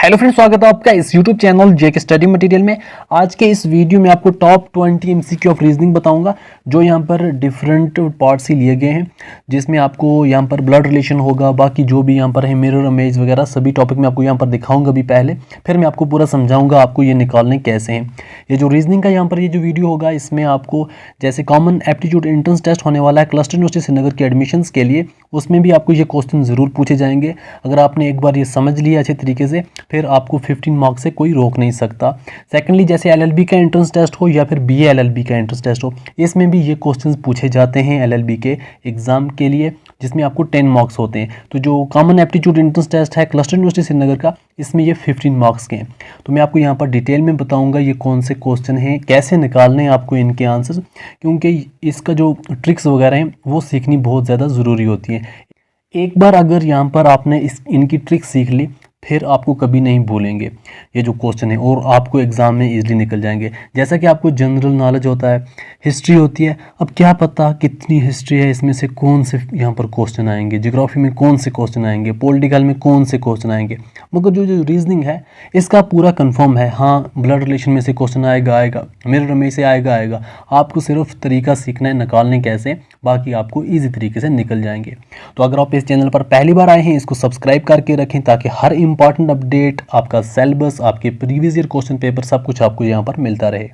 Hello friends, स्वागत है आपका इस YouTube चैनल जेके स्टडी मटेरियल में। आज के इस वीडियो में आपको टॉप 20 एमसीक्यू ऑफ रीजनिंग बताऊंगा, जो यहां पर डिफरेंट पार्ट से लिए गए हैं, जिसमें आपको यहां पर ब्लड रिलेशन होगा, बाकी जो भी यहां पर है मिरर इमेज वगैरह सभी टॉपिक में आपको यहां पर दिखाऊंगा भी पहले, फिर मैं आपको पूरा समझाऊंगा आपको ये निकालने कैसे हैं। ये जो रीजनिंग का यहाँ पर ये जो वीडियो होगा, इसमें आपको जैसे कॉमन एप्टीट्यूड एंट्रेंस टेस्ट होने वाला है क्लस्टर यूनिवर्सिटी श्रीनगर के एडमिशन्स के लिए, उसमें भी आपको ये क्वेश्चन ज़रूर पूछे जाएंगे। अगर आपने एक बार ये समझ लिया अच्छे तरीके से, फिर आपको 15 मार्क्स से कोई रोक नहीं सकता। सेकेंडली, जैसे एलएलबी का एंट्रेंस टेस्ट हो या फिर बीए एलएलबी का एंट्रेंस टेस्ट हो, इसमें भी ये क्वेश्चंस पूछे जाते हैं एलएलबी के एग्जाम के लिए, जिसमें आपको 10 मार्क्स होते हैं। तो जो कॉमन एप्टीट्यूड एंट्रेंस टेस्ट है क्लस्टर यूनिवर्सिटी श्रीनगर का, इसमें ये 15 मार्क्स के हैं। तो मैं आपको यहाँ पर डिटेल में बताऊंगा ये कौन से क्वेश्चन हैं, कैसे निकालने हैं आपको इनके आंसर्स, क्योंकि इसका जो ट्रिक्स वगैरह हैं वो सीखनी बहुत ज़्यादा ज़रूरी होती है। एक बार अगर यहाँ पर आपने इनकी ट्रिक सीख ली, फिर आपको कभी नहीं भूलेंगे ये जो क्वेश्चन है, और आपको एग्ज़ाम में इजीली निकल जाएंगे। जैसा कि आपको जनरल नॉलेज होता है, हिस्ट्री होती है, अब क्या पता कितनी हिस्ट्री है, इसमें से कौन से यहाँ पर क्वेश्चन आएंगे, ज्योग्राफी में कौन से क्वेश्चन आएंगे, पॉलिटिकल में कौन से क्वेश्चन आएंगे, मगर जो रीजनिंग है इसका पूरा कंफर्म है। हाँ, ब्लड रिलेशन में से क्वेश्चन आएगा, मिरर में से आएगा। आपको सिर्फ तरीका सीखना है निकालने कैसे, बाकी आपको ईजी तरीके से निकल जाएंगे। तो अगर आप इस चैनल पर पहली बार आए हैं, इसको सब्सक्राइब करके रखें, ताकि हर इंपॉर्टेंट अपडेट, आपका सिलेबस, आपके प्रीवियस ईयर क्वेश्चन पेपर, सब कुछ आपको यहाँ पर मिलता रहे।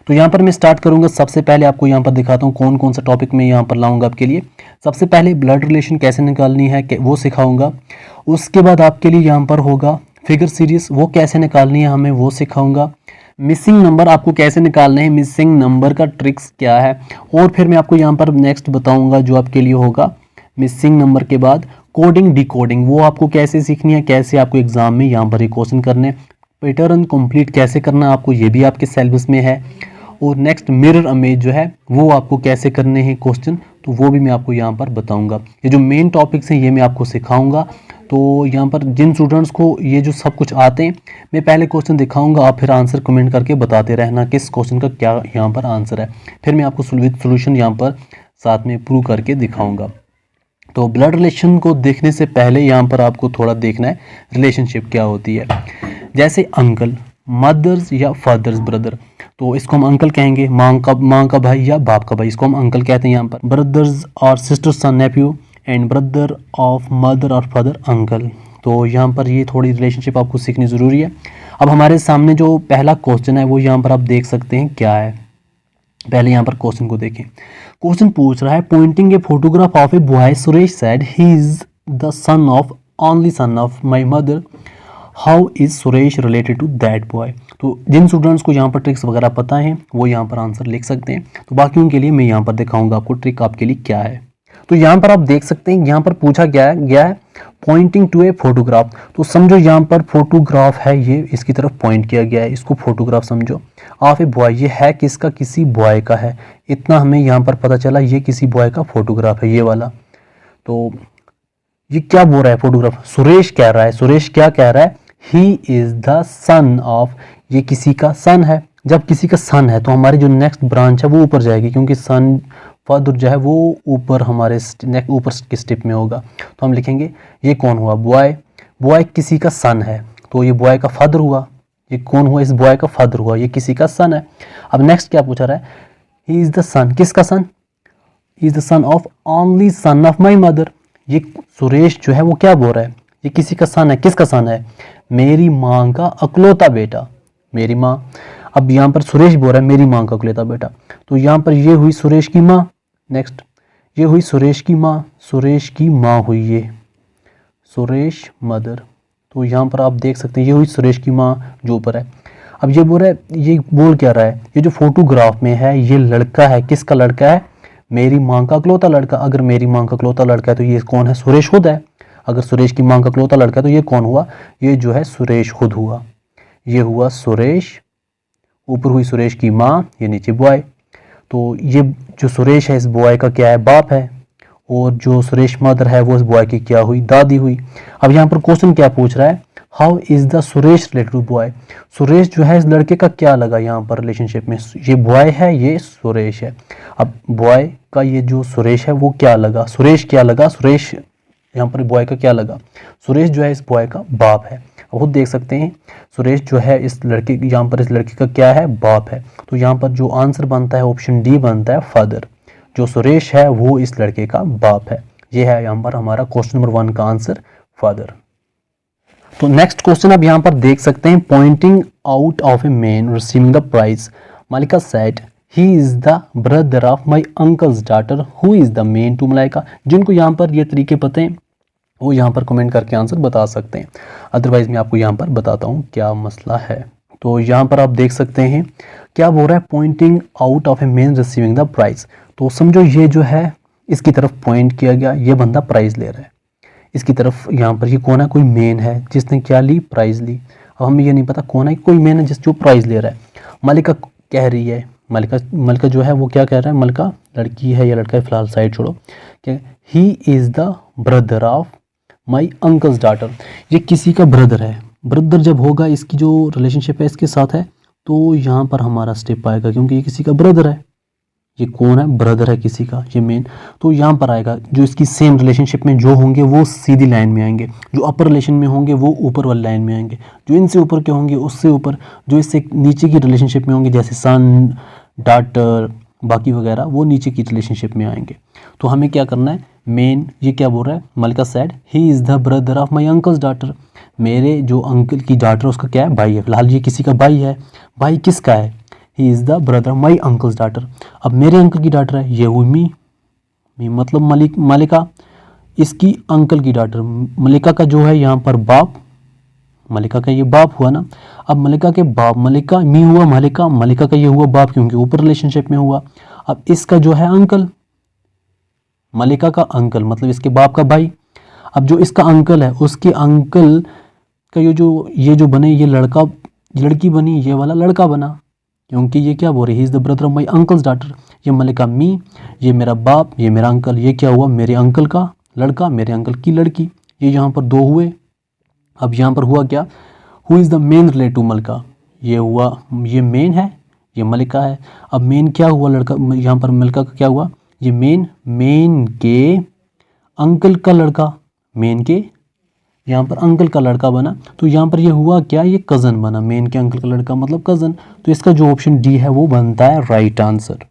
तो यहाँ पर मैं स्टार्ट करूँगा। सबसे पहले आपको यहाँ पर दिखाता हूँ कौन कौन सा टॉपिक मैं यहाँ पर लाऊंगा आपके लिए। सबसे पहले ब्लड रिलेशन कैसे निकालनी है वो सिखाऊंगा। उसके बाद आपके लिए यहाँ पर होगा फिगर सीरीज, वो कैसे निकालनी है हमें वो सिखाऊंगा। मिसिंग नंबर आपको कैसे निकालने हैं, मिसिंग नंबर का ट्रिक्स क्या है, और फिर मैं आपको यहाँ पर नेक्स्ट बताऊँगा जो आपके लिए होगा मिसिंग नंबर के बाद कोडिंग डिकोडिंग, वो आपको कैसे सीखनी है, कैसे आपको एग्जाम में यहाँ पर क्वेश्चन करने, पैटर्न कंप्लीट कैसे करना आपको, ये भी आपके सिलेबस में है। और नेक्स्ट मिरर इमेज जो है वो आपको कैसे करने हैं क्वेश्चन, तो वो भी मैं आपको यहाँ पर बताऊंगा। ये जो मेन टॉपिक्स हैं ये मैं आपको सिखाऊंगा। तो यहाँ पर जिन स्टूडेंट्स को ये जो सब कुछ आते हैं, मैं पहले क्वेश्चन दिखाऊंगा, आप फिर आंसर कमेंट करके बताते रहना किस क्वेश्चन का क्या यहाँ पर आंसर है, फिर मैं आपको सोल्यूशन यहाँ पर साथ में प्रूव करके दिखाऊँगा। तो ब्लड रिलेशन को देखने से पहले यहाँ पर आपको थोड़ा देखना है रिलेशनशिप क्या होती है। जैसे अंकल, मदर्स या फादर्स ब्रदर, तो इसको हम अंकल कहेंगे। माँ का भाई या बाप का भाई, इसको हम अंकल कहते हैं। यहाँ पर ब्रदर्स और sisters son nephew and brother of mother और फादर अंकल। तो यहाँ पर ये थोड़ी रिलेशनशिप आपको सीखनी ज़रूरी है। अब हमारे सामने जो पहला क्वेश्चन है वो यहाँ पर आप देख सकते हैं क्या है। पहले यहाँ पर क्वेश्चन को देखें। क्वेश्चन पूछ रहा है, pointing a photograph of a boy, Suresh said he is the son of only son of my mother, how is Suresh related to that boy. तो जिन स्टूडेंट्स को यहाँ पर ट्रिक्स वगैरह पता है वो यहाँ पर आंसर लिख सकते हैं। तो बाकी उनके लिए मैं यहाँ पर दिखाऊंगा आपको ट्रिक आपके लिए क्या है। तो यहाँ पर आप देख सकते हैं, यहाँ पर पूछा गया है पॉइंटिंग टू ए फोटोग्राफ। तो समझो यहाँ पर फोटोग्राफ है, ये इसकी तरफ पॉइंट किया गया है, इसको फोटोग्राफ समझो। ऑफ ए बॉय, ये है किसका, किसी बॉय का है। इतना हमें यहाँ पर पता चला, ये किसी बॉय का फोटोग्राफ है, ये वाला। तो ये क्या बोल रहा है फोटोग्राफ, सुरेश कह रहा है, सुरेश क्या कह रहा है, ही इज द सन ऑफ, ये किसी का सन है। जब किसी का सन है तो हमारी जो नेक्स्ट ब्रांच है वो ऊपर जाएगी, क्योंकि सन फादर जो है वो ऊपर हमारे ऊपर के स्टेप में होगा। तो हम लिखेंगे ये कौन हुआ, बॉय। बॉय किसी का सन है, तो ये बॉय का फादर हुआ। ये कौन हुआ, इस बॉय का फादर हुआ, ये किसी का सन है। अब नेक्स्ट क्या पूछा रहा है, ही इज द सन, किसका son, he is the son of only son of my mother. ये सुरेश जो है वो क्या बोल रहा है, ये किसी का सन है, किसका सन है, मेरी माँ का अकलौता बेटा, मेरी माँ। अब यहाँ पर सुरेश बोल रहा है मेरी माँ का अकलौता बेटा, तो यहाँ पर ये हुई सुरेश की माँ। नेक्स्ट ये हुई सुरेश की माँ, सुरेश की माँ हुई ये सुरेश मदर। तो यहाँ पर आप देख सकते हैं ये हुई सुरेश की माँ जो ऊपर है। अब ये बोल रहा है, ये बोल क्या रहा है, ये जो फोटोग्राफ में है ये लड़का है, किसका लड़का है, मेरी माँ का अकलौता लड़का। अगर मेरी माँ का अकलौता लड़का है तो ये कौन है, सुरेश खुद है। अगर सुरेश की माँ का अकलौता लड़का है तो ये कौन हुआ, ये जो है सुरेश खुद हुआ। ये हुआ सुरेश, ऊपर हुई सुरेश की माँ, ये नीचे बॉय। तो ये जो सुरेश है इस बॉय का क्या है, बाप है, और जो सुरेश मदर है वो इस बॉय की क्या हुई, दादी हुई। अब यहाँ पर क्वेश्चन क्या पूछ रहा है, how is the Suresh related to boy. Suresh जो है इस लड़के का क्या लगा यहाँ पर रिलेशनशिप में, ये बॉय है ये सुरेश है। अब बॉय का ये जो सुरेश है वो क्या लगा, सुरेश क्या लगा, सुरेश यहाँ पर बॉय का क्या लगा, सुरेश जो है इस बॉय का बाप है। अब खुद देख सकते हैं सुरेश जो है इस लड़के, यहाँ पर इस लड़के का क्या है, बाप है। तो यहाँ पर जो आंसर बनता है ऑप्शन डी बनता है फादर। जो सुरेश है वो इस लड़के का बाप है। ये है यहाँ पर हमारा क्वेश्चन नंबर 1 का आंसर फादर। तो नेक्स्ट क्वेश्चन आप यहाँ पर देख सकते हैं, pointing out of a man receiving the prize, Malika said he is the brother of my uncle's daughter, who is the man to Malaika. जिनको यहाँ पर ये तरीके पते हैं वो यहाँ पर कमेंट करके आंसर बता सकते हैं, अदरवाइज मैं आपको यहाँ पर बताता हूँ क्या मसला है। तो यहाँ पर आप देख सकते हैं क्या बोल रहा है, pointing out of a man receiving the prize. तो समझो ये जो है इसकी तरफ पॉइंट किया गया, ये बंदा प्राइज ले रहा है इसकी तरफ। यहाँ पर ये कौन है, कोई मेन है जिसने क्या ली, प्राइज ली। अब हमें ये नहीं पता कौन है, कोई मेन है जिस जो प्राइज ले रहा है। मलिका कह रही है, मलिका जो है वो क्या कह रहा है, मलिका लड़की है या लड़का है, फिलहाल साइड छोड़ो, क्या he is the brother of my uncle's daughter. ये किसी का ब्रदर है, ब्रदर जब होगा इसकी जो रिलेशनशिप है इसके साथ है तो यहाँ पर हमारा स्टेप आएगा, क्योंकि ये किसी का ब्रदर है। ये कौन है, ब्रदर है किसी का, ये मेन। तो यहाँ पर आएगा जो इसकी सेम रिलेशनशिप में जो होंगे वो सीधी लाइन में आएंगे, जो अपर रिलेशन में होंगे वो ऊपर वाली लाइन में आएंगे, जो इनसे ऊपर के होंगे उससे ऊपर, जो इससे नीचे की रिलेशनशिप में होंगे जैसे सन डॉटर बाकी वगैरह वो नीचे की रिलेशनशिप में आएंगे। तो हमें क्या करना है, मेन ये क्या बोल रहा है, Malika said he is the brother of my uncle's daughter, मेरे जो अंकल की डॉटर उसका क्या है, भाई है। फिलहाल ये किसी का भाई है, भाई किसका है, he is the brother of my uncle's daughter. अब मेरे अंकल की डॉटर है, ये हुई मी मतलब मलिका इसकी अंकल की डॉटर। मलिका का जो है यहाँ पर बाप, मलिका का ये बाप हुआ ना। अब मलिका के बाप, मलिका मी हुआ मलिका का ये हुआ बाप क्योंकि ऊपर रिलेशनशिप में हुआ। अब इसका जो है अंकल, मलिका का अंकल मतलब इसके बाप का भाई। अब जो इसका अंकल है उसके अंकल का ये जो बने, ये लड़की बनी, ये वाला लड़का बना, क्योंकि ये क्या बोल रही है, he is the brother of my uncle's daughter. ये मलिका मी, ये मेरा बाप, ये मेरा अंकल, ये क्या हुआ, मेरे अंकल का लड़का, मेरे अंकल की लड़की। ये यहाँ पर दो हुए। अब यहाँ पर हुआ क्या, who is the main relative to Malika, ये हुआ, ये मेन है, ये मलिका है। अब मेन क्या हुआ, लड़का, यहाँ पर मलिका का क्या हुआ, ये मेन के अंकल का लड़का, मेन के यहाँ पर अंकल का लड़का बना। तो यहाँ पर ये हुआ क्या, ये कज़न बना, मेन के अंकल का लड़का मतलब कज़न। तो इसका जो ऑप्शन डी है वो बनता है राइट आंसर।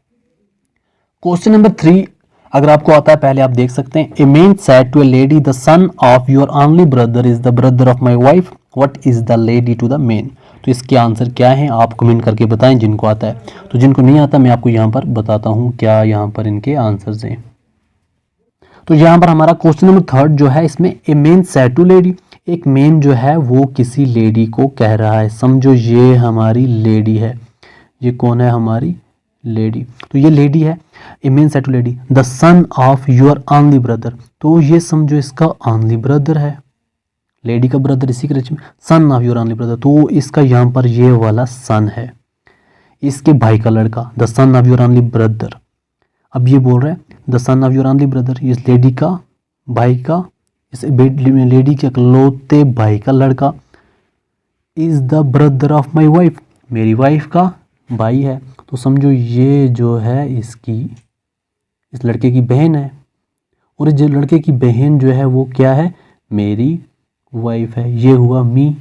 क्वेश्चन नंबर 3 अगर आपको आता है पहले आप देख सकते हैं, a man said to a lady the son of your only brother is the brother of my wife, what is the lady to the man. तो इसके आंसर क्या है आप कमेंट करके बताएं जिनको आता है। तो जिनको नहीं आता मैं आपको यहाँ पर बताता हूँ क्या यहाँ पर इनके आंसर्स हैं। तो यहाँ पर हमारा क्वेश्चन नंबर 3 जो है इसमें a man said to lady, एक मैन जो है वो किसी लेडी को कह रहा है। समझो ये हमारी लेडी है, ये कौन है, हमारी लेडी। तो ये लेडी है, a man said to lady the son of your only brother. तो ये समझो इसका ओनली ब्रदर है, लेडी का ब्रदर इसी के रिच में, son of your only brother. तो इसका यहाँ पर ये वाला सन है, इसके भाई का लड़का, the son of your only brother. अब ये बोल रहा है the son of your only brother, इस लेडी का भाई का, इस लेडी के इकलौते भाई का लड़का, is the brother of my wife, मेरी वाइफ का भाई है। तो समझो ये जो है इसकी, इस लड़के की बहन है, और जो लड़के की बहन जो है वो क्या है, मेरी वाइफ है। ये हुआ मी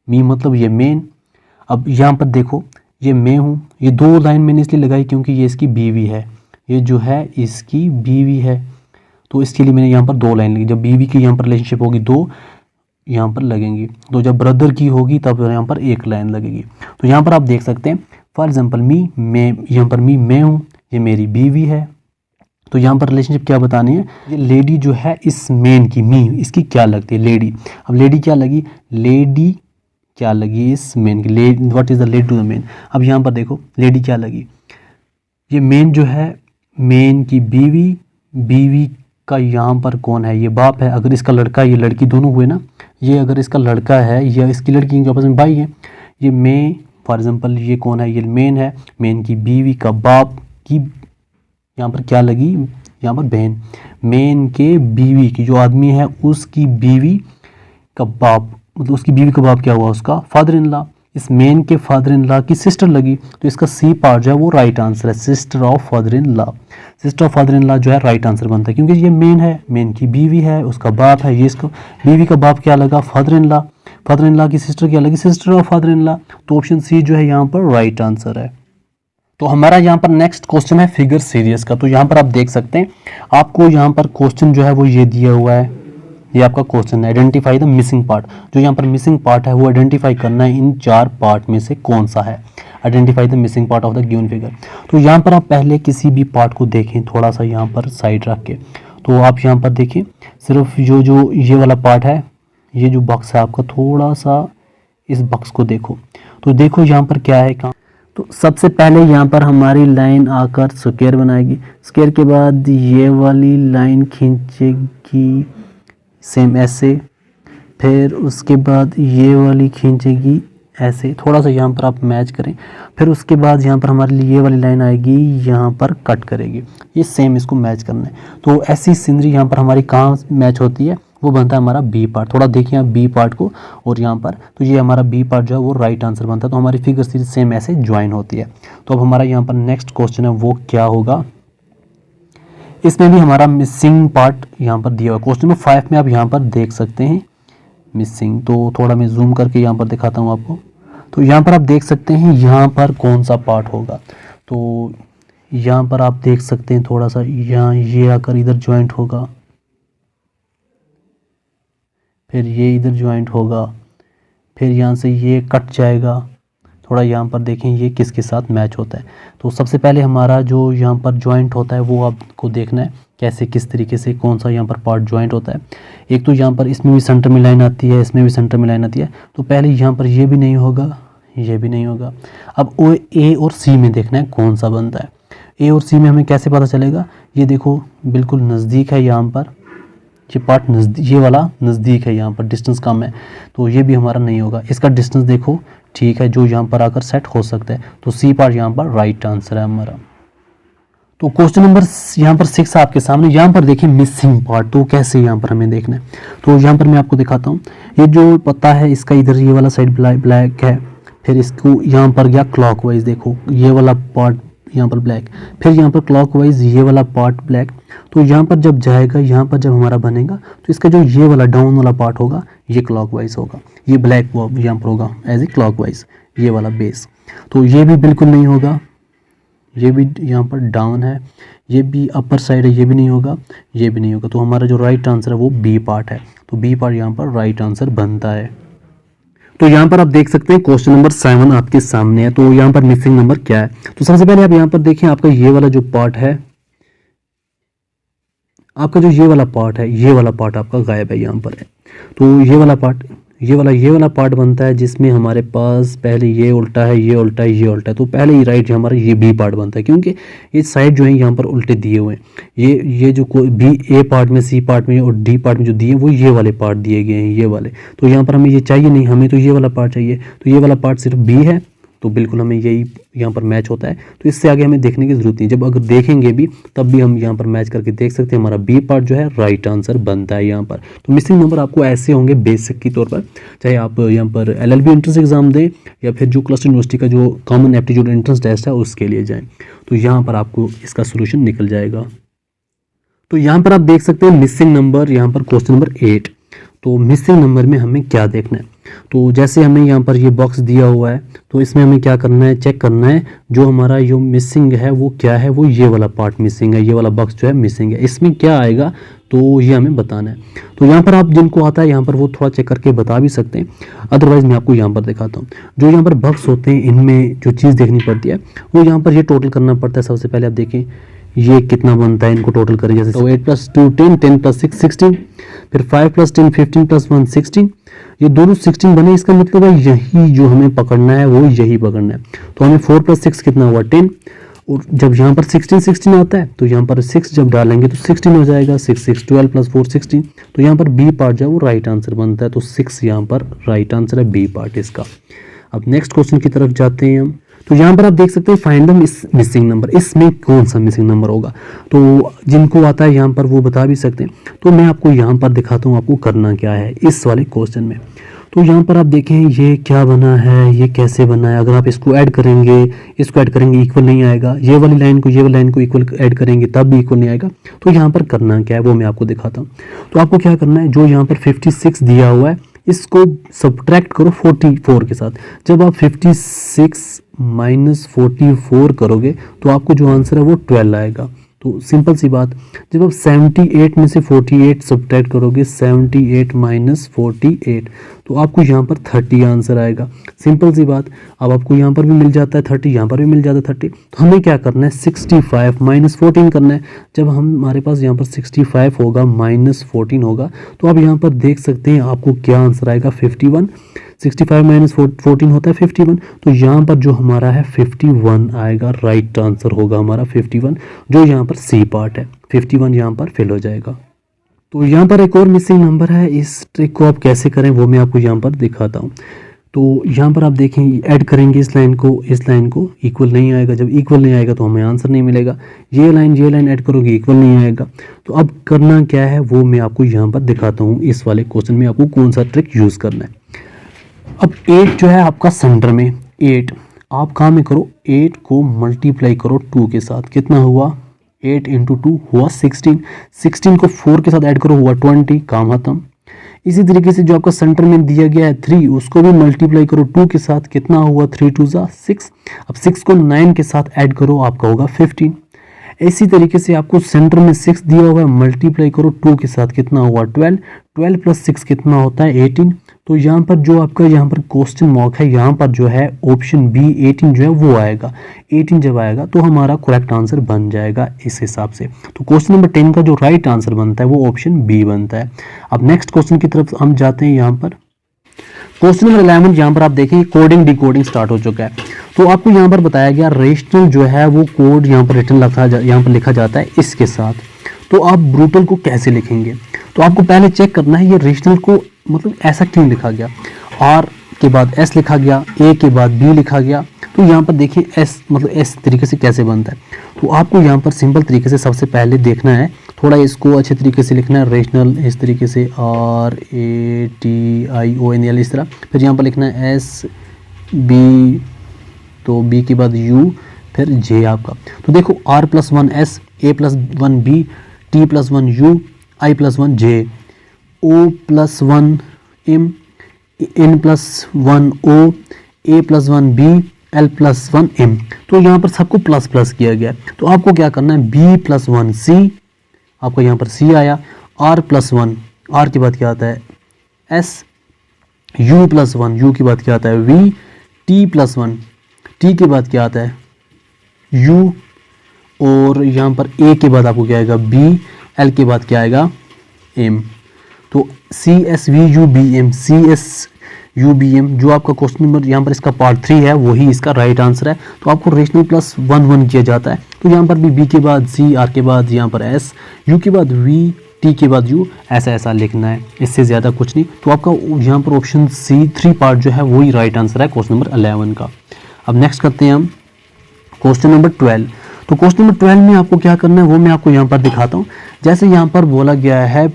मतलब ये मेन। अब यहाँ पर देखो ये मैं हूँ, ये 2 लाइन मैंने इसलिए लगाई क्योंकि ये इसकी बीवी है, ये जो है इसकी बीवी है। तो इसके लिए मैंने यहाँ पर 2 लाइन लगी। जब बीवी की यहाँ पर रिलेशनशिप होगी 2 यहाँ पर लगेंगी, तो जब ब्रदर की होगी तब यहाँ पर 1 लाइन लगेगी। तो यहाँ पर आप देख सकते हैं फॉर एग्जाम्पल मैं यहाँ पर मैं हूँ, ये मेरी बीवी है। तो यहाँ पर रिलेशनशिप क्या बतानी है, ये लेडी जो है इस मेन की, मी इसकी क्या लगती है, लेडी। अब लेडी क्या लगी, लेडी क्या लगी इस मेन की, what is the lady to the man. अब यहाँ पर देखो लेडी क्या लगी, ये मेन जो है, मेन की बीवी का यहाँ पर कौन है, ये बाप है। अगर इसका लड़का ये लड़की दोनों हुए ना, ये अगर इसका लड़का है या इसकी लड़की जो आपस में भाई है, ये मैं फॉर एग्जांपल ये कौन है, ये मेन है, मेन की बीवी का बाप की यहाँ पर क्या लगी, यहाँ पर बहन, मेन के बीवी की जो आदमी है उसकी बीवी का बाप, मतलब उसकी बीवी का बाप क्या हुआ, उसका फादर इन लॉ। इस मेन के फादर इन लॉ की सिस्टर लगी, तो इसका सी पार्ट जो है वो राइट आंसर है, sister of father in law. Sister of father in law जो है राइट आंसर बनता है, क्योंकि ये मेन है, मेन की बीवी है, उसका बाप है, ये इसको बीवी का बाप क्या लगा, father in law, father in law की सिस्टर क्या लगी, sister of father in law. तो ऑप्शन सी जो है यहाँ पर राइट आंसर है। तो हमारा यहाँ पर नेक्स्ट क्वेश्चन है फिगर सीरीज का। तो यहाँ पर आप देख सकते हैं, आपको यहाँ पर क्वेश्चन जो है वो ये दिया हुआ है, ये आपका क्वेश्चन है, आइडेंटिफाई द मिसिंग पार्ट। जो यहाँ पर मिसिंग पार्ट है वो आइडेंटिफाई करना है, इन 4 पार्ट में से कौन सा है, identify the missing part of the given figure. तो यहाँ पर आप पहले किसी भी पार्ट को देखें थोड़ा सा यहाँ पर साइड रख के, तो आप यहाँ पर देखें सिर्फ जो ये वाला पार्ट है, ये जो बॉक्स है आपका, थोड़ा सा इस बॉक्स को देखो, तो देखो यहाँ पर क्या है, कहाँ। तो सबसे पहले यहाँ पर हमारी लाइन आकर स्क्वायर बनाएगी, स्क्वायर के बाद ये वाली लाइन खींचेगी सेम ऐसे, फिर उसके बाद ये वाली खींचेगी ऐसे, थोड़ा सा यहाँ पर आप मैच करें, फिर उसके बाद यहाँ पर हमारे लिए ये वाली लाइन आएगी, यहाँ पर कट करेगी, ये सेम इसको मैच करना है। तो ऐसी सीनरी यहाँ पर हमारी कहाँ मैच होती है, वो बनता है हमारा बी पार्ट। थोड़ा देखिए आप बी पार्ट को और यहाँ पर, तो ये हमारा बी पार्ट जो है वो राइट आंसर बनता है। तो हमारी फिगर सीरीज सेम ऐसे ज्वाइन होती है। तो अब हमारा यहाँ पर नेक्स्ट क्वेश्चन है वो क्या होगा, इसमें भी हमारा मिसिंग पार्ट यहाँ पर दिया हुआ है। क्वेश्चन नंबर 5 में आप यहाँ पर देख सकते हैं मिसिंग, तो थोड़ा मैं जूम करके यहाँ पर दिखाता हूँ आपको। तो यहाँ पर आप देख सकते हैं यहाँ पर कौन सा पार्ट होगा, तो यहाँ पर आप देख सकते हैं थोड़ा सा यहाँ ये आकर इधर ज्वाइंट होगा, फिर ये इधर ज्वाइंट होगा, फिर यहाँ से ये कट जाएगा। थोड़ा यहाँ पर देखें ये किसके साथ मैच होता है। तो सबसे पहले हमारा जो यहाँ पर ज्वाइंट होता है वो आपको देखना है कैसे, किस तरीके से कौन सा यहाँ पर पार्ट ज्वाइंट होता है। एक तो यहाँ पर इसमें भी सेंटर में लाइन आती है, इसमें भी सेंटर में लाइन आती है, तो पहले यहाँ पर ये भी नहीं होगा, ये भी नहीं होगा। अब ओ ए और सी में देखना है कौन सा बनता है। ए और सी में हमें कैसे पता चलेगा, ये देखो बिल्कुल नज़दीक है, यहाँ पर ये पार्ट ये वाला नज़दीक है, यहाँ पर डिस्टेंस कम है, तो ये भी हमारा नहीं होगा। इसका डिस्टेंस देखो ठीक है, जो यहाँ पर आकर सेट हो सकता है, तो सी पार्ट यहाँ पर राइट आंसर है हमारा। तो क्वेश्चन नंबर यहाँ पर 6 आपके सामने, यहाँ पर देखिए मिसिंग पार्ट, तो कैसे यहाँ पर हमें देखना है। तो यहाँ पर मैं आपको दिखाता हूँ, ये जो पता है इसका इधर ये वाला साइड ब्लैक है, फिर इसको यहाँ पर गया क्लॉकवाइज, देखो ये वाला पार्ट यहाँ पर ब्लैक, फिर यहाँ पर क्लॉकवाइज ये वाला पार्ट ब्लैक। तो यहाँ पर जब जाएगा, यहाँ पर जब हमारा बनेगा, तो इसका जो ये वाला डाउन वाला पार्ट होगा ये क्लॉकवाइज होगा, ये ब्लैक यहाँ पर होगा एज ए क्लॉकवाइज, ये वाला बेस। तो ये भी बिल्कुल नहीं होगा, ये भी यहाँ पर डाउन है, ये भी अपर साइड है, ये भी नहीं होगा, ये भी नहीं होगा। तो हमारा जो राइट आंसर है वो बी पार्ट है, तो बी पार्ट यहाँ पर राइट आंसर बनता है। तो यहाँ पर आप देख सकते हैं क्वेश्चन नंबर 7 आपके सामने है। तो यहाँ पर मिसिंग नंबर क्या है, तो सबसे पहले आप यहाँ पर देखें, आपका ये वाला जो पार्ट है, आपका जो ये वाला पार्ट है, ये वाला पार्ट आपका गायब है, यहाँ पर है। तो ये वाला पार्ट, ये वाला पार्ट बनता है जिसमें हमारे पास पहले ये उल्टा है, ये उल्टा है, ये उल्टा है। तो पहले ही राइट हमारा ये बी पार्ट बनता है, क्योंकि ये साइड जो है यहाँ पर उल्टे दिए हुए हैं। ये जो कोई बी ए पार्ट में, सी पार्ट में और डी पार्ट में जो दिए वो ये वाले पार्ट दिए गए हैं, ये वाले। तो यहाँ पर हमें ये चाहिए नहीं, हमें तो ये वाला पार्ट चाहिए। तो ये वाला पार्ट सिर्फ बी है, तो बिल्कुल हमें यही यहाँ पर मैच होता है। तो इससे आगे हमें देखने की ज़रूरत नहीं, जब अगर देखेंगे भी तब भी हम यहाँ पर मैच करके देख सकते हैं, हमारा बी पार्ट जो है राइट आंसर बनता है यहाँ पर। तो मिसिंग नंबर आपको ऐसे होंगे बेसिक के तौर पर, चाहे आप यहाँ पर LLB एंट्रेंस एग्जाम दें या फिर जो क्लस्टर यूनिवर्सिटी का जो कॉमन एप्टीट्यूड एंट्रेंस टेस्ट है उसके लिए जाएँ, तो यहाँ पर आपको इसका सोल्यूशन निकल जाएगा। तो यहाँ पर आप देख सकते हैं मिसिंग नंबर, यहाँ पर क्वेश्चन नंबर 8। तो मिसिंग नंबर में हमें क्या देखना है, तो जैसे हमें यहाँ पर ये बॉक्स दिया हुआ है, तो इसमें हमें क्या करना है, चेक करना है जो हमारा जो मिसिंग है वो क्या है, वो ये वाला पार्ट मिसिंग है, ये वाला बॉक्स जो है मिसिंग है। इसमें क्या आएगा तो ये हमें बताना है। तो यहाँ पर आप जिनको आता है यहाँ पर वो थोड़ा चेक करके बता भी सकते हैं, अदरवाइज मैं आपको यहाँ पर दिखाता हूँ। जो यहाँ पर बॉक्स होते हैं इनमें जो चीज़ देखनी पड़ती है वो यहाँ पर ये टोटल करना पड़ता है। सबसे पहले आप देखें ये कितना बनता है, इनको टोटल करें। जैसे तो 8 + 2 10, 10 + 6 16, फिर 5 + 10 15 + 1 16, ये दोनों 16 बने। इसका मतलब है यही जो हमें पकड़ना है वो यही पकड़ना है। तो हमें 4 + 6 कितना हुआ 10, और जब यहाँ पर 16 आता है तो यहाँ पर 6 जब डालेंगे तो 16 हो जाएगा। 6 6 12 + 4 16। तो यहाँ पर बी पार्ट जो है वो राइट आंसर बनता है, तो 6 यहाँ पर राइट आंसर है बी पार्ट इसका। अब नेक्स्ट क्वेश्चन की तरफ जाते हैं हम। तो यहाँ पर आप देख सकते हैं फाइंड द मिसिंग नंबर, इसमें कौन सा मिसिंग नंबर होगा। तो जिनको आता है यहाँ पर वो बता भी सकते हैं। तो मैं आपको यहाँ पर दिखाता हूँ आपको करना क्या है इस वाले क्वेश्चन में। तो तो यहाँ पर आप देखें ये क्या बना है, ये कैसे बना है। अगर आप इसको ऐड करेंगे इक्वल नहीं आएगा। ये वाली लाइन को इक्वल ऐड करेंगे तब भी इक्वल नहीं आएगा। तो यहाँ पर करना क्या है वो मैं आपको दिखाता हूँ। तो आपको क्या करना है, जो यहाँ पर 56 दिया हुआ है इसको सब्ट्रैक्ट करो 44 के साथ। जब आप 56 माइनस 44 करोगे तो आपको जो आंसर है वो 12 आएगा। तो सिंपल सी बात, जब आप 78 में से 48 सब्ट्रैक्ट करोगे, 78 माइनस 48, तो आपको यहाँ पर 30 आंसर आएगा। सिंपल सी बात, अब आपको यहाँ पर भी मिल जाता है 30, यहाँ पर भी मिल जाता है 30। तो हमें क्या करना है, 65 माइनस 14 करना है। जब हमारे पास यहाँ पर 65 होगा माइनस 14 होगा, तो आप यहाँ पर देख सकते हैं आपको क्या आंसर आएगा, 51। 65 माइनस 14 होता है 51। तो यहाँ पर जो हमारा है 51 आएगा, राइट आंसर होगा हमारा 51, जो यहाँ पर सी पार्ट है। 51 यहाँ पर फिल हो जाएगा। तो यहाँ पर एक और मिसिंग नंबर है, इस ट्रिक को आप कैसे करें वो मैं आपको यहाँ पर दिखाता हूँ। तो यहाँ पर आप देखें, ऐड करेंगे इस लाइन को, इक्वल नहीं आएगा। जब इक्वल नहीं आएगा तो हमें आंसर नहीं मिलेगा। ये लाइन ऐड करोगे, इक्वल नहीं आएगा। तो अब करना क्या है वो मैं आपको यहाँ पर दिखाता हूँ। इस वाले क्वेश्चन में आपको कौन सा ट्रिक यूज़ करना है। अब 8 जो है आपका सेंटर में, 8 आप काम में करो, 8 को मल्टीप्लाई करो 2 के साथ। कितना हुआ, 8 इंटू 2 हुआ 16। 16 को 4 के साथ ऐड करो, हुआ 20, काम खत्म। इसी तरीके से जो आपका सेंटर में दिया गया है 3, उसको भी मल्टीप्लाई करो 2 के साथ। कितना हुआ, 3 2 ज़ा 6। अब 6 को 9 के साथ ऐड करो, आपका होगा 15। इसी तरीके से आपको सेंटर में 6 दिया हुआ है, मल्टीप्लाई करो 2 के साथ। कितना हुआ, 12। 12 प्लस 6 कितना होता है, 18। तो यहाँ पर जो आपका यहाँ पर क्वेश्चन मार्क है, यहाँ पर जो है ऑप्शन बी 18 जो है वो आएगा। 18 जब आएगा तो हमारा करेक्ट आंसर बन जाएगा इस हिसाब से। तो क्वेश्चन नंबर 10 का जो राइट आंसर बनता है वो ऑप्शन बी बनता है। अब नेक्स्ट क्वेश्चन की तरफ हम जाते हैं। यहाँ पर क्वेश्चन नंबर 11, यहाँ पर आप देखें कोडिंग डिकोडिंग स्टार्ट हो चुका है। तो आपको यहाँ पर बताया गया रेशनल जो है वो कोड यहाँ पर लिखा जाता है इसके साथ। तो आप ब्रूटल को कैसे लिखेंगे, तो आपको पहले चेक करना है ये रेशनल को मतलब ऐसा क्यों लिखा गया। आर के बाद एस लिखा गया, ए के बाद बी लिखा गया। तो यहाँ पर देखिए एस मतलब एस तरीके से कैसे बनता है। तो आपको यहाँ पर सिंपल तरीके से सबसे पहले देखना है, थोड़ा इसको अच्छे तरीके से लिखना है। रेशनल इस तरीके से RATIONL इस तरह। फिर यहाँ पर लिखना है एस बी, तो बी के बाद यू, फिर जे आपका। तो देखो R+1S, A+1B, T+1U, I+1J, O+1M, N+1O, A+1B, L+1M। तो यहाँ पर सबको प्लस प्लस किया गया। तो आपको क्या करना है, B+1C, आपका यहाँ पर C आया। R+1, R के बाद क्या आता है S, U+1, U के बाद क्या आता है V, T+1, T के बाद क्या आता है U, और यहाँ पर A के बाद आपको क्या आएगा B, L के बाद क्या आएगा M। तो CSVUBM, CSUBM जो आपका क्वेश्चन नंबर यहाँ पर इसका पार्ट 3 है वही इसका राइट आंसर है। तो आपको रेशनल प्लस 1 1 किया जाता है। तो यहाँ पर भी B के बाद C, R के बाद यहाँ पर S, U के बाद V, T के बाद U, ऐसा लिखना है, इससे ज़्यादा कुछ नहीं। तो आपका यहाँ पर ऑप्शन C 3 पार्ट जो है वही राइट आंसर है क्वेश्चन नंबर 11 का। अब नेक्स्ट करते हैं हम क्वेश्चन नंबर 12। तो क्वेश्चन नंबर 12 में आपको क्या करना है वो मैं आपको यहाँ पर दिखाता हूँ। जैसे यहाँ पर बोला गया है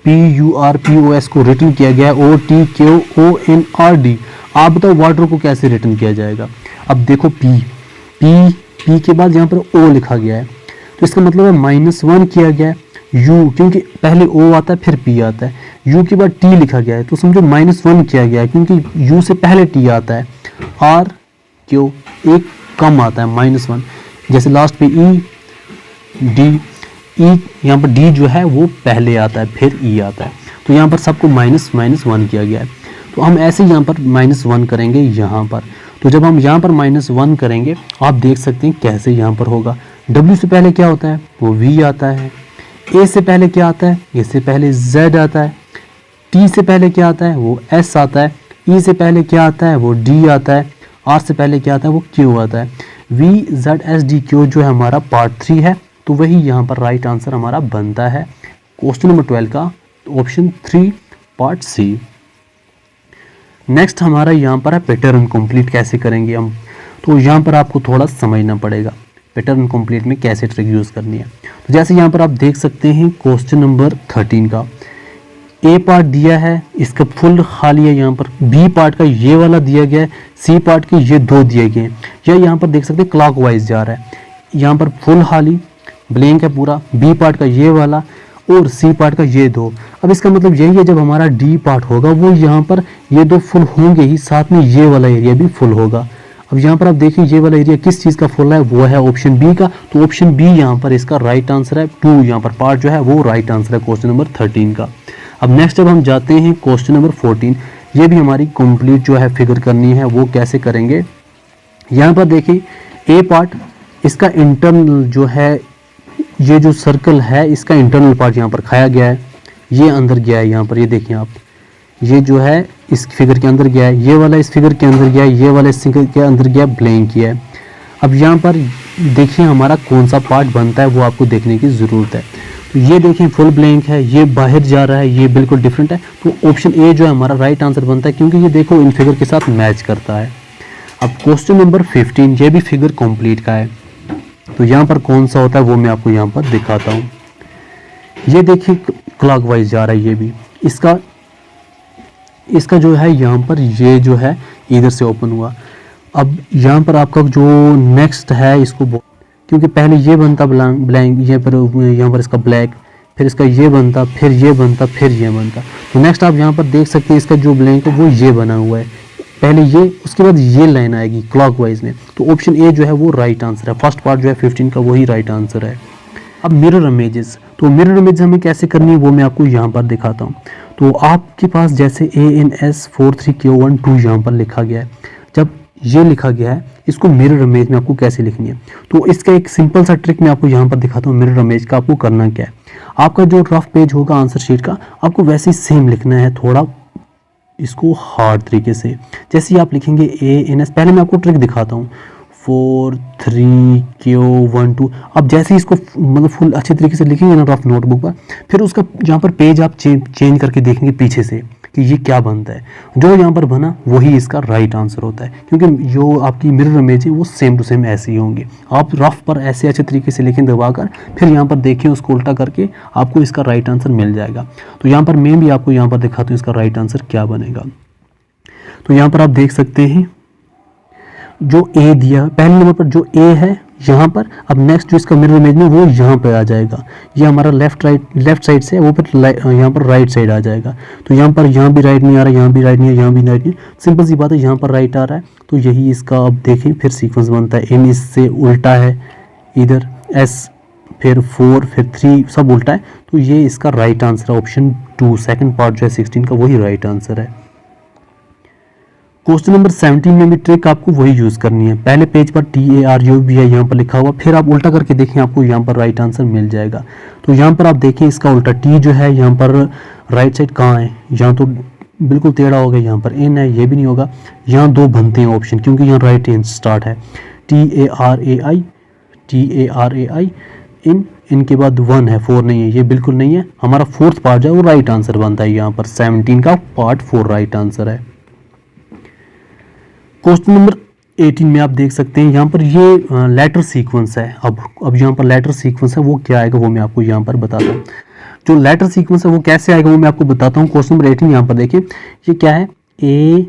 PURPOS को रिटर्न किया गया है OTKONRD। आप बताओ वाटर को कैसे रिटर्न किया जाएगा। अब देखो P के बाद यहाँ पर O लिखा गया है, तो इसका मतलब है -1 किया गया है। U क्योंकि पहले O आता है फिर P आता है, U के बाद T लिखा गया है, तो समझो -1 किया गया है क्योंकि U से पहले T आता है। R क्यों एक कम आता है -1, जैसे लास्ट पे E D, E यहाँ पर D जो है वो पहले आता है फिर E आता है। तो यहाँ पर सबको -1 किया गया है। तो हम ऐसे यहाँ पर -1 करेंगे यहाँ पर। तो जब हम यहाँ पर -1 करेंगे आप देख सकते हैं कैसे यहाँ पर होगा। W से पहले क्या होता है वो V आता है। A से पहले क्या आता है, A से पहले Z आता है। T से पहले क्या आता है वो S आता है। E से पहले क्या आता है वो D आता है। R से पहले क्या आता है वो Q आता है। VZSDQ जो है हमारा पार्ट 3 है, तो वही यहाँ पर राइट आंसर हमारा बनता है क्वेश्चन नंबर 12 का, ऑप्शन 3 पार्ट C। नेक्स्ट हमारा यहाँ पर है पैटर्न कंप्लीट कैसे करेंगे हम। तो यहाँ पर आपको थोड़ा समझना पड़ेगा पैटर्न कंप्लीट में कैसे ट्रिक यूज़ करनी है। तो जैसे यहाँ पर आप देख सकते हैं क्वेश्चन नंबर 13 का ए पार्ट दिया है, इसका फुल खाली है, यहाँ पर बी पार्ट का ये वाला दिया गया है, सी पार्ट के ये दो दिए गए हैं। या यहाँ पर देख सकते हैं क्लॉकवाइज जा रहा है, यहाँ पर फुल खाली ब्लैंक है पूरा, बी पार्ट का ये वाला और सी पार्ट का ये दो। अब इसका मतलब यही है, जब हमारा डी पार्ट होगा वो यहाँ पर ये दो फुल होंगे ही, साथ में ये वाला एरिया भी फुल होगा। अब यहाँ पर आप देखिए ये वाला एरिया किस चीज़ का फुल है, वो है ऑप्शन बी का। तो ऑप्शन बी यहाँ पर इसका राइट आंसर है। 2 यहाँ पर पार्ट जो है वो राइट आंसर है क्वेश्चन नंबर 13 का। अब नेक्स्ट जब हम जाते हैं क्वेश्चन नंबर 14, ये भी हमारी कंप्लीट जो है फिगर करनी है। वो कैसे करेंगे, यहाँ पर देखिए ए पार्ट, इसका इंटरनल जो है, ये जो सर्कल है इसका इंटरनल पार्ट यहाँ पर खाया गया है, ये अंदर गया है। यहाँ पर ये देखिए आप, ये जो है इस फिगर के अंदर गया है, ये वाला इस फिगर के अंदर गया है, ये वाला इस फिगर के अंदर गया, ब्लैंक किया है। अब यहाँ पर देखिए हमारा कौन सा पार्ट बनता है वो आपको देखने की ज़रूरत है। तो ये देखिए फुल ब्लैंक है, ये बाहर जा रहा है, ये बिल्कुल डिफरेंट है। तो ऑप्शन ए जो है हमारा राइट आंसर बनता है, क्योंकि ये देखो इन फिगर के साथ मैच करता है। अब क्वेश्चन नंबर 15, ये भी फिगर कंप्लीट का है। तो यहाँ पर कौन सा होता है वो मैं आपको यहाँ पर दिखाता हूँ। ये देखिए क्लॉकवाइज जा रहा है, ये भी इसका जो है यहाँ पर ये जो है इधर से ओपन हुआ। अब यहाँ पर आपका जो नेक्स्ट है इसको, क्योंकि पहले ये बनता ब्लैंक, ये पर यहाँ पर इसका ब्लैक, फिर इसका ये बनता, फिर ये बनता, फिर ये बनता। तो नेक्स्ट आप यहाँ पर देख सकते हैं इसका जो ब्लैंक है वो ये बना हुआ है, पहले ये, उसके बाद ये लाइन आएगी क्लॉकवाइज में। तो ऑप्शन ए जो है वो राइट आंसर है। फर्स्ट पार्ट जो है 15 का वही राइट आंसर है। अब मिरर इमेजेस, तो मिरर इमेज हमें कैसे करनी है वो मैं आपको यहाँ पर दिखाता हूँ। तो आपके पास जैसे ANS43Q12 यहाँ पर लिखा गया है, जब ये लिखा गया है इसको मिरर इमेज में आपको कैसे लिखनी है, तो इसका एक सिंपल सा ट्रिक मैं आपको यहाँ पर दिखाता हूँ। मिरर इमेज का आपको करना क्या है, आपका जो रफ पेज होगा आंसर शीट का, आपको वैसे ही सेम लिखना है, थोड़ा इसको हार्ड तरीके से। जैसे आप लिखेंगे ANS, पहले मैं आपको ट्रिक दिखाता हूँ, 43Q12। अब जैसे ही इसको मतलब फुल अच्छे तरीके से लिखेंगे ना रफ नोटबुक पर, फिर उसका यहाँ पर पेज आप चेंज करके देखेंगे पीछे से कि ये क्या बनता है। जो यहाँ पर बना वही इसका राइट आंसर होता है, क्योंकि जो आपकी मिरर इमेज है वो सेम टू सेम ऐसे ही होंगे। आप रफ पर ऐसे अच्छे तरीके से लिखें दबाकर, फिर यहाँ पर देखें उसको उल्टा करके, आपको इसका राइट आंसर मिल जाएगा। तो यहाँ पर मैं भी आपको यहाँ पर दिखाता हूँ इसका राइट आंसर क्या बनेगा। तो यहाँ पर आप देख सकते हैं जो ए दिया पहले नंबर पर, जो ए है यहाँ पर। अब नेक्स्ट जो इसका मिरर इमेज में वो यहाँ पे आ जाएगा, ये हमारा लेफ्ट साइड से वो पर यहाँ पर राइट साइड आ जाएगा। तो यहाँ पर यहाँ भी राइट नहीं आ रहा, यहाँ भी राइट नहीं है, यहाँ भी राइट नहीं, सिंपल सी बात है, यहाँ पर राइट आ रहा है। तो यही इसका अब देखें फिर सीक्वेंस बनता है। एन इससे उल्टा है, इधर एस, फिर 4, फिर 3, सब उल्टा है। तो ये इसका राइट आंसर है ऑप्शन 2, सेकेंड पार्ट जो है 16 का वही राइट आंसर है। क्वेश्चन नंबर 17 में भी ट्रिक आपको वही यूज़ करनी है। पहले पेज पर TARU भी है यहाँ पर लिखा हुआ, फिर आप उल्टा करके देखें, आपको यहाँ पर राइट आंसर मिल जाएगा। तो यहाँ पर आप देखें इसका उल्टा टी जो है यहाँ पर राइट साइड कहाँ है, यहाँ तो बिल्कुल टेढ़ा हो गया, यहाँ पर एन है, ये भी नहीं होगा। यहाँ दो बनते हैं ऑप्शन, क्योंकि यहाँ राइट हैंड स्टार्ट है, TARAI इनके बाद 1 है, 4 नहीं है, ये बिल्कुल नहीं है। हमारा फोर्थ पार्ट जो है वो राइट आंसर बनता है। यहाँ पर 17 का पार्ट 4 राइट आंसर है। क्वेश्चन नंबर 18 में आप देख सकते हैं यहाँ पर ये लेटर सीक्वेंस है। अब यहाँ पर लेटर सीक्वेंस है, वो क्या आएगा वो मैं आपको यहाँ पर बताता हूँ। जो लेटर सीक्वेंस है वो कैसे आएगा वो मैं आपको बताता हूँ। क्वेश्चन नंबर 18 यहाँ पर देखिए, ये क्या है, ए,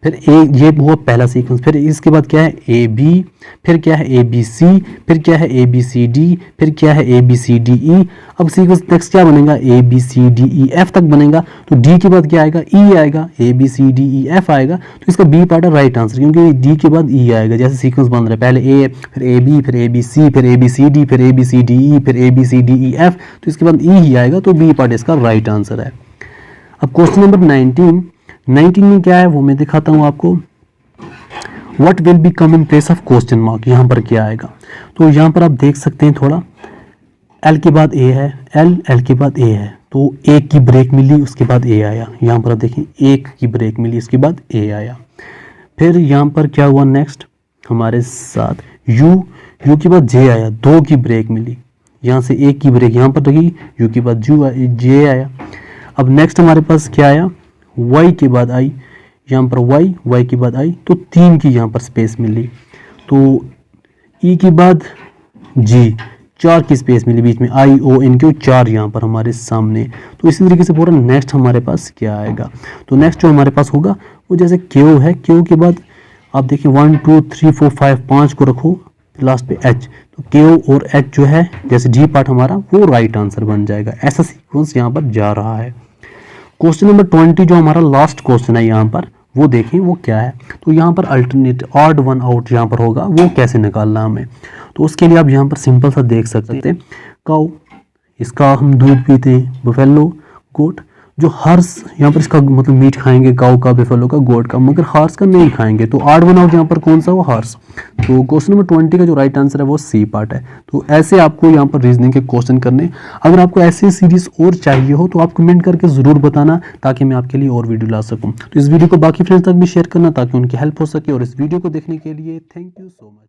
फिर ए, ये हुआ पहला सीक्वेंस, फिर इसके बाद क्या है AB, फिर क्या है ABC, फिर क्या है ABCD, फिर क्या है ABCDE। अब सीक्वेंस नेक्स्ट क्या बनेगा, ABCDEF तक बनेगा। तो D के बाद क्या आएगा, E आएगा, ABCDEF आएगा। तो इसका B पार्ट है राइट आंसर, क्योंकि D के बाद E आएगा। जैसे सीक्वेंस बन रहा है, पहले A, फिर AB, फिर ABC, फिर ABCD, फिर ABCDE, फिर ABCDEF, तो इसके बाद E ही आएगा। तो B पार्ट इसका राइट आंसर है। अब क्वेश्चन नंबर 19 में क्या है वो मैं दिखाता हूँ आपको। What will be come in place of question mark, यहाँ पर क्या आएगा। तो यहाँ पर आप देख सकते हैं थोड़ा, L के बाद A है, L के बाद A है, तो एक की ब्रेक मिली उसके बाद A आया। यहाँ पर आप देखें एक की ब्रेक मिली उसके बाद A आया। फिर यहाँ पर क्या हुआ नेक्स्ट हमारे साथ, U के बाद J आया, 2 की ब्रेक मिली, यहाँ से एक की ब्रेक यहाँ पर लगी, U के बाद J आया। अब नेक्स्ट हमारे पास क्या आया, Y के बाद आई, यहाँ पर Y के बाद आई, तो 3 की यहाँ पर स्पेस मिली। तो E के बाद G, 4 की स्पेस मिली बीच में, IONQ 4 यहाँ पर हमारे सामने। तो इसी तरीके से पूरा नेक्स्ट हमारे पास क्या आएगा, तो नेक्स्ट जो हमारे पास होगा वो जैसे क्यू है, क्यू के बाद आप देखिए 1 2 3 4 5 5 को रखो लास्ट पे H, तो क्यू और H जो है जैसे जी पार्ट हमारा वो राइट आंसर बन जाएगा। ऐसा सीक्वेंस यहाँ पर जा रहा है। क्वेश्चन नंबर 20 जो हमारा लास्ट क्वेश्चन है यहाँ पर, वो देखें वो क्या है। तो यहाँ पर अल्टरनेट ऑड वन आउट यहाँ पर होगा, वो कैसे निकालना हमें, तो उसके लिए आप यहाँ पर सिंपल सा देख सकते हैं। काउ, इसका हम दूध पीते हैं, बफेलो, गोट, जो हॉर्स यहाँ पर इसका मतलब मीट खाएंगे, काउ का, बफेलो का, गोट का, मगर हॉर्स का नहीं खाएंगे। तो ऑड वन आउट यहाँ पर कौन सा, वो हॉर्स। तो क्वेश्चन नंबर 20 का जो राइट आंसर है वो सी पार्ट है। तो ऐसे आपको यहाँ पर रीजनिंग के क्वेश्चन करने। अगर आपको ऐसी सीरीज और चाहिए हो तो आप कमेंट करके ज़रूर बताना, ताकि मैं आपके लिए और वीडियो ला सकूँ। तो इस वीडियो को बाकी फ्रेंड्स तक भी शेयर करना ताकि उनकी हेल्प हो सके। और इस वीडियो को देखने के लिए थैंक यू सो मच।